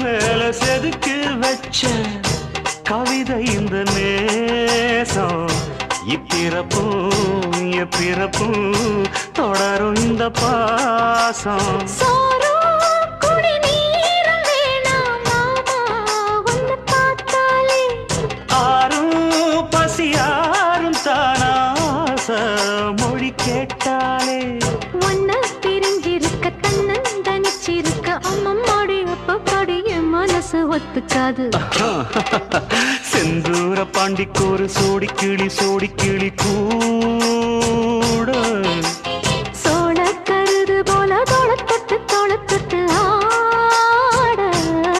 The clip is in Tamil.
மேல செதுக்கி வச்ச கவிதை இந்த நேசம் இப்பிறப்பும் எப்பிறப்பும் தொடரும் இந்த பாசம் மொழி கேட்டாலே ஒன்ன பிரிஞ்சிருக்க தன்னந்தனிச்சிருக்க அம்மம்மாடி அப்பப்பாடி என் மனசு ஒத்துக்காது செந்தூர பாண்டிக்கு ஒரு சோடி கிளி கூட